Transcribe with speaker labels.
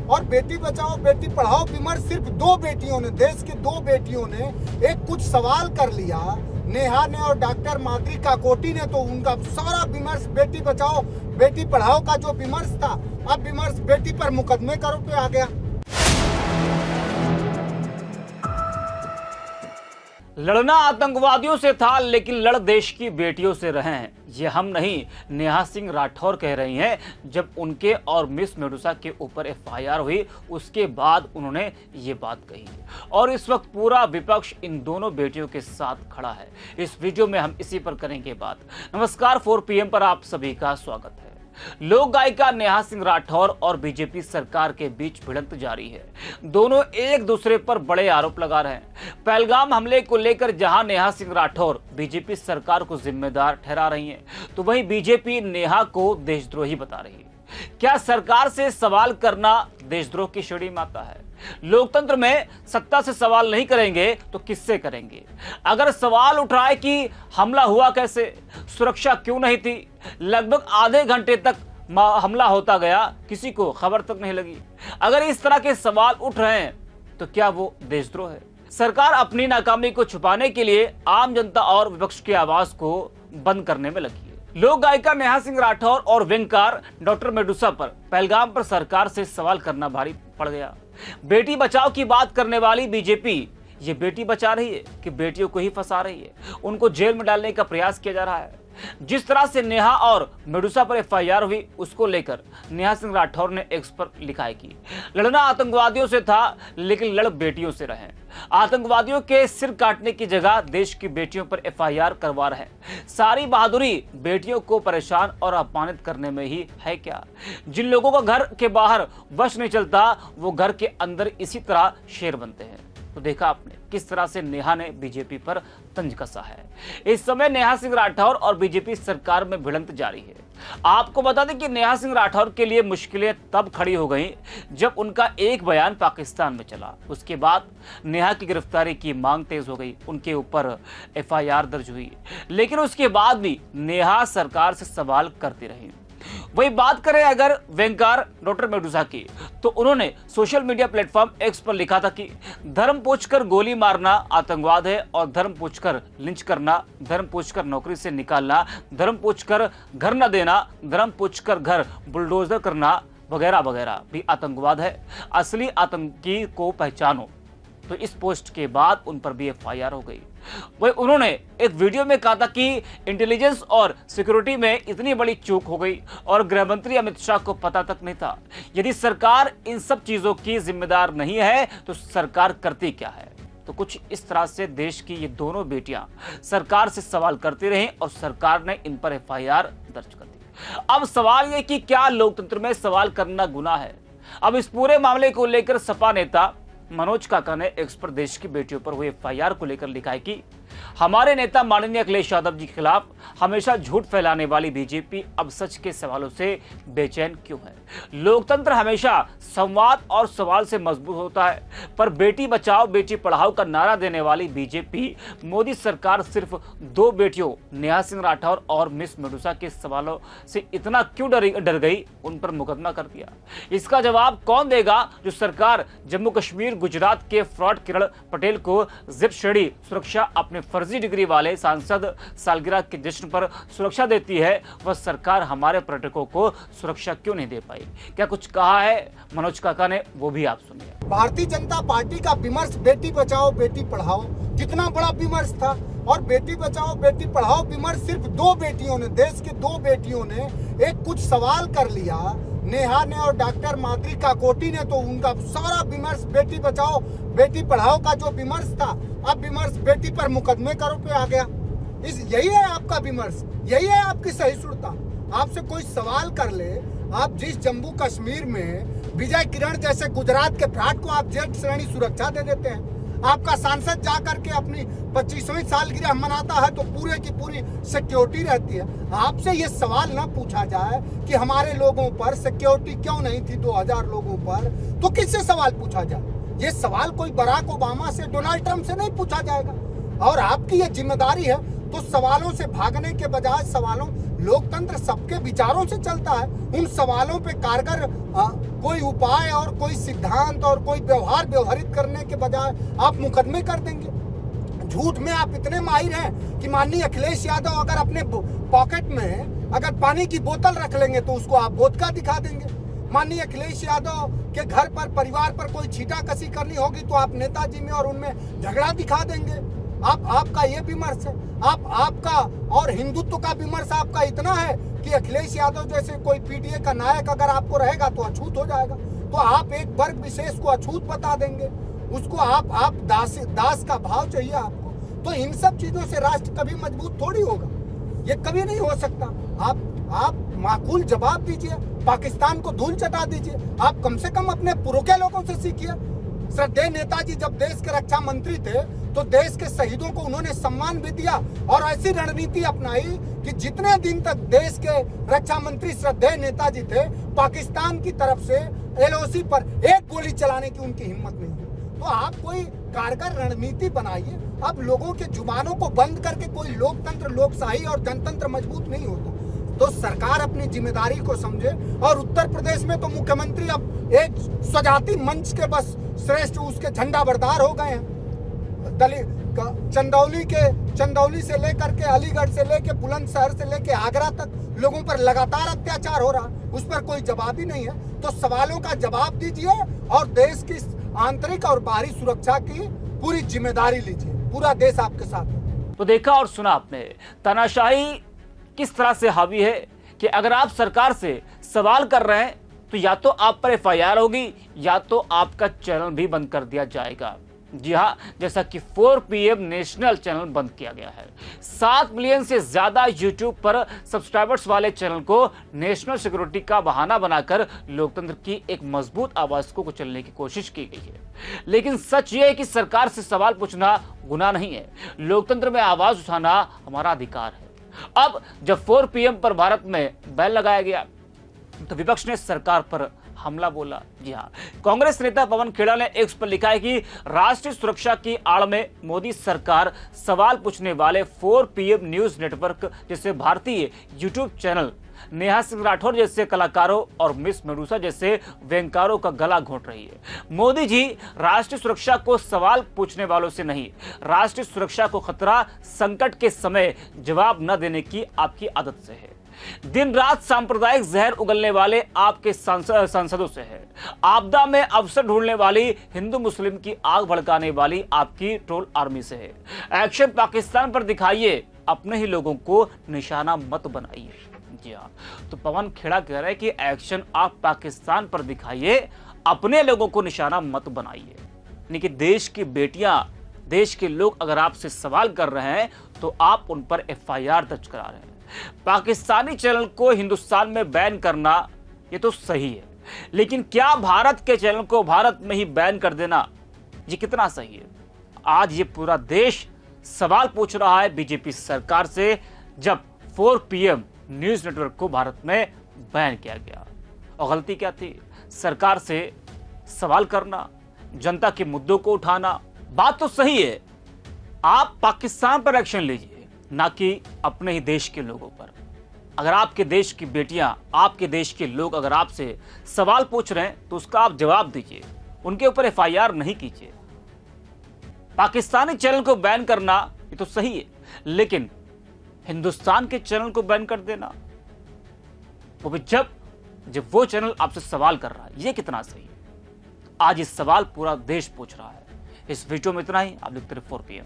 Speaker 1: और बेटी बचाओ बेटी पढ़ाओ विमर्श सिर्फ दो बेटियों ने, देश के दो बेटियों ने एक कुछ सवाल कर लिया, नेहा ने और डॉक्टर माद्री काकोटी ने, तो उनका सारा विमर्श बेटी बचाओ बेटी पढ़ाओ का जो विमर्श था, अब विमर्श बेटी पर मुकदमे का रूप में आ गया।
Speaker 2: लड़ना आतंकवादियों से था लेकिन लड़ देश की बेटियों से रहे हैं, ये हम नहीं नेहा सिंह राठौर कह रही हैं। जब उनके और मिस मेडुसा के ऊपर एफआईआर हुई उसके बाद उन्होंने ये बात कही और इस वक्त पूरा विपक्ष इन दोनों बेटियों के साथ खड़ा है। इस वीडियो में हम इसी पर करेंगे बात। नमस्कार, 4 PM पर आप सभी का स्वागत है। लोक गायिका नेहा सिंह राठौर और बीजेपी सरकार के बीच भिड़ंत जारी है। दोनों एक दूसरे पर बड़े आरोप लगा रहे हैं। पहलगाम हमले को लेकर जहां नेहा सिंह राठौर बीजेपी सरकार को जिम्मेदार ठहरा रही हैं, तो वहीं बीजेपी नेहा को देशद्रोही बता रही है। क्या सरकार से सवाल करना देशद्रोह की श्रेणी में आता है? लोकतंत्र में सत्ता से सवाल नहीं करेंगे तो किससे करेंगे? अगर सवाल उठाए कि हमला हुआ कैसे, सुरक्षा क्यों नहीं थी, लगभग आधे घंटे तक हमला होता गया, किसी को खबर तक नहीं लगी, अगर इस तरह के सवाल उठ रहे हैं तो क्या वो देशद्रोह है? सरकार अपनी नाकामी को छुपाने के लिए आम जनता और विपक्ष की आवाज को बंद करने में लगी है। लोक गायिका नेहा सिंह राठौर और व्यंगकार डॉक्टर मेडुसा पर पहलगाम पर सरकार से सवाल करना भारी पड़ गया। बेटी बचाओ की बात करने वाली बीजेपी ये बेटी बचा रही है कि बेटियों को ही फंसा रही है? उनको जेल में डालने का प्रयास किया जा रहा है। जिस तरह से नेहा और मेडुसा पर एफआईआर हुई उसको लेकर नेहा सिंह राठौर ने एक्स पर लिखा है कि लड़ना आतंकवादियों से था लेकिन लड़ बेटियों से रहे। आतंकवादियों के सिर काटने की जगह देश की बेटियों पर एफआईआर करवा रहे हैं। सारी बहादुरी बेटियों को परेशान और अपमानित करने में ही है क्या? जिन लोगों का घर के बाहर वश नहीं चलता वो घर के अंदर इसी तरह शेर बनते हैं। तो देखा आपने किस तरह से नेहा ने बीजेपी पर तंज कसा है। इस समय नेहा सिंह राठौर और बीजेपी सरकार में भिड़ंत जारी है। आपको बता दें कि नेहा सिंह राठौर के लिए मुश्किलें तब खड़ी हो गईं जब उनका एक बयान पाकिस्तान में चला। उसके बाद नेहा की गिरफ्तारी की मांग तेज हो गई, उनके ऊपर एफआईआर दर्ज हुई, लेकिन उसके बाद भी नेहा सरकार से सवाल करती रही। वही बात करें अगर व्यंगकार डॉक्टर मेडुसा की, तो उन्होंने सोशल मीडिया प्लेटफॉर्म एक्स पर लिखा था कि धर्म पूछकर गोली मारना आतंकवाद है और धर्म पूछकर लिंच करना, धर्म पूछकर नौकरी से निकालना, धर्म पूछकर घर न देना, धर्म पूछकर घर बुलडोजर करना वगैरह वगैरह भी आतंकवाद है। असली आतंकी को पहचानो। तो इस पोस्ट के बाद उन पर भी एफआईआर हो गई। वही उन्होंने एक वीडियो में कहा था कि इंटेलिजेंस और सिक्योरिटी में इतनी बड़ी चूक हो गई और गृह मंत्री अमित शाह को पता तक नहीं था। यदि सरकार इन सब चीजों की जिम्मेदार नहीं है तो सरकार करती क्या है? तो कुछ इस तरह से देश की ये दोनों बेटियां सरकार से सवाल करती रहीं और सरकार ने इन पर एफआईआर दर्ज कर दी। अब सवाल ये कि क्या लोकतंत्र में सवाल करना गुनाह है? अब इस पूरे मामले को लेकर सपा नेता मनोज काका ने एक्स पर देश की बेटियों पर हुए एफआईआर को लेकर लिखा है कि हमारे नेता माननीय अखिलेश यादव जी के खिलाफ हमेशा झूठ फैलाने वाली बीजेपी अब सच के सवालों से बेचैन क्यों है? लोकतंत्र हमेशा संवाद और सवाल से मजबूत होता है, पर बेटी बचाओ बेटी पढ़ाओ का नारा देने वाली बीजेपी मोदी सरकार सिर्फ दो बेटियों नेहा सिंह राठौर और मिस मेडुसा के सवालों से इतना क्यों डर गई, उन पर मुकदमा कर दिया? इसका जवाब कौन देगा जो सरकार जम्मू कश्मीर गुजरात के फ्रॉड किरण पटेल को जिप श्रेणी सुरक्षा अपने फर्जी डिग्री वाले सांसद सालगिरह के जश्न पर सुरक्षा देती है, वह सरकार हमारे पर्यटकों को सुरक्षा क्यों नहीं दे पाई? क्या कुछ कहा है मनोज काका ने, वो भी आप सुनिए।
Speaker 1: भारतीय जनता पार्टी का विमर्श बेटी बचाओ बेटी पढ़ाओ कितना बड़ा विमर्श था, और बेटी बचाओ बेटी पढ़ाओ विमर्श सिर्फ दो बेटियों ने, देश के दो बेटियों ने एक कुछ सवाल कर लिया, नेहा ने और डॉक्टर माद्री काकोटी ने, तो उनका सारा विमर्श बेटी बचाओ बेटी पढ़ाओ का जो विमर्श था, अब विमर्श बेटी पर मुकदमे का रूप में आ गया। यही है आपका विमर्श, यही है आपकी सहिष्णुता। आपसे कोई सवाल कर ले, आप जिस जम्मू कश्मीर में विजय किरण जैसे गुजरात के फ्रॉड को आप जेट श्रेणी सुरक्षा दे देते हैं। आपका सांसद जा करके अपनी 25वीं सालगिरह मनाता है तो पूरे की पूरी सिक्योरिटी रहती है। आपसे ये सवाल ना पूछा जाए कि हमारे लोगों पर सिक्योरिटी क्यों नहीं थी 2000 लोगों पर, तो किससे सवाल पूछा जाए? ये सवाल कोई बराक ओबामा से, डोनाल्ड ट्रंप से नहीं पूछा जाएगा। और आपकी ये जिम्मेदारी है तो सवालों से भागने के बजाय सवालों, लोकतंत्र सबके विचारों से चलता है, उन सवालों पे कारगर कोई उपाय और कोई सिद्धांत और कोई व्यवहार व्यवहारित करने के बजाय आप मुकदमे कर देंगे। झूठ में आप इतने माहिर हैं कि माननीय अखिलेश यादव अगर अपने पॉकेट में अगर पानी की बोतल रख लेंगे तो उसको आप वोदका दिखा देंगे। माननीय अखिलेश यादव के घर पर, परिवार पर कोई छीटाकशी करनी होगी तो आप नेताजी में और उनमें झगड़ा दिखा देंगे। आपका ये विमर्श है, आपका और हिंदुत्व का विमर्श आपका इतना है कि अखिलेश यादव जैसे कोई पीडीए का नायक अगर आपको रहेगा तो अछूत हो जाएगा, तो आप एक वर्ग विशेष को अछूत बता देंगे, उसको आप दास का भाव चाहिए आपको। तो इन सब चीजों से राष्ट्र कभी मजबूत थोड़ी होगा, ये कभी नहीं हो सकता। आप माकूल जवाब दीजिए, पाकिस्तान को धूल चटा दीजिए। आप कम से कम अपने पुरखे लोगों से सीखिए। श्रद्धेय नेताजी जब देश के रक्षा मंत्री थे तो देश के शहीदों को उन्होंने सम्मान भी दिया और ऐसी रणनीति अपनाई कि जितने दिन तक देश के रक्षा मंत्री श्रद्धेय नेताजी थे, पाकिस्तान की तरफ से एलओसी पर एक गोली चलाने की उनकी हिम्मत नहीं हुई। तो आप कोई कारगर रणनीति बनाइए। अब लोगों के जुबानों को बंद करके कोई लोकतंत्र, लोकशाही और जनतंत्र मजबूत नहीं होता। तो सरकार अपनी जिम्मेदारी को समझे। और उत्तर प्रदेश में तो मुख्यमंत्री अब एक स्वजाति मंच के बस श्रेष्ठ उसके झंडा बरदार हो गए हैं। चंदौली से लेकर के अलीगढ़ से लेके बुलंदशहर से लेके आगरा तक लोगों पर लगातार अत्याचार हो रहा, उस पर कोई जवाब ही नहीं है। तो सवालों का जवाब दीजिए और देश की आंतरिक और बाहरी सुरक्षा की पूरी जिम्मेदारी लीजिए। पूरा देश आपके साथ है।
Speaker 2: तो देखा और सुना आपने तानाशाही किस तरह से हावी है कि अगर आप सरकार से सवाल कर रहे हैं तो या तो आप पर एफआईआर होगी या तो आपका चैनल भी बंद कर दिया जाएगा। जी हाँ, जैसा कि 4 PM नेशनल चैनल बंद किया गया है। 7 मिलियन से ज्यादा यूट्यूब पर सब्सक्राइबर्स वाले चैनल को नेशनल सिक्योरिटी का बहाना बनाकर लोकतंत्र की एक मजबूत आवाज को कुचलने की कोशिश की गई है। लेकिन सच ये है कि सरकार से सवाल पूछना गुनाह नहीं है, लोकतंत्र में आवाज उठाना हमारा अधिकार है। अब जब 4 PM पर भारत में बैन लगाया गया तो विपक्ष ने सरकार पर हमला बोला। जी हाँ, कांग्रेस नेता पवन खेड़ा ने एक्स पर लिखा है कि राष्ट्रीय सुरक्षा की आड़ में मोदी सरकार सवाल पूछने वाले 4 PM न्यूज नेटवर्क जैसे भारतीय यूट्यूब चैनल, नेहा सिंह राठौर जैसे कलाकारों और मिस मेडुसा जैसे व्यंगकारों का गला घोंट रही है। मोदी जी राष्ट्रीय सुरक्षा को सवाल पूछने वालों से नहीं, राष्ट्रीय सुरक्षा को खतरा संकट के समय जवाब न देने की आपकी आदत से है। दिन रात सांप्रदायिक जहर उगलने वाले आपके सांसदों से है। आपदा में अवसर ढूंढने वाली हिंदू मुस्लिम की आग भड़काने वाली आपकी ट्रोल आर्मी से है। एक्शन पाकिस्तान पर दिखाइए, अपने ही लोगों को निशाना मत बनाइए। जी हाँ, तो पवन खेड़ा कह रहे हैं कि एक्शन आप पाकिस्तान पर दिखाइए, अपने लोगों को निशाना मत बनाइए। यानी कि देश की बेटियां, देश के लोग अगर आपसे सवाल कर रहे हैं तो आप उन पर एफआईआर दर्ज करा रहे हैं। पाकिस्तानी चैनल को हिंदुस्तान में बैन करना ये तो सही है, लेकिन क्या भारत के चैनल को भारत में ही बैन कर देना ये कितना सही है? आज ये पूरा देश सवाल पूछ रहा है बीजेपी सरकार से, जब 4 PM न्यूज नेटवर्क को भारत में बैन किया गया। और गलती क्या थी? सरकार से सवाल करना, जनता के मुद्दों को उठाना। बात तो सही है, आप पाकिस्तान पर एक्शन लीजिए, ना कि अपने ही देश के लोगों पर। अगर आपके देश की बेटियां, आपके देश के लोग अगर आपसे सवाल पूछ रहे हैं तो उसका आप जवाब दीजिए, उनके ऊपर एफआईआर नहीं कीजिए। पाकिस्तानी चैनल को बैन करना ये तो सही है, लेकिन हिंदुस्तान के चैनल को बैन कर देना, वो भी जब वो चैनल आपसे सवाल कर रहा है, ये कितना सही है? आज ये सवाल पूरा देश पूछ रहा है। इस वीडियो में इतना ही। आप देखते रहिए 4 PM।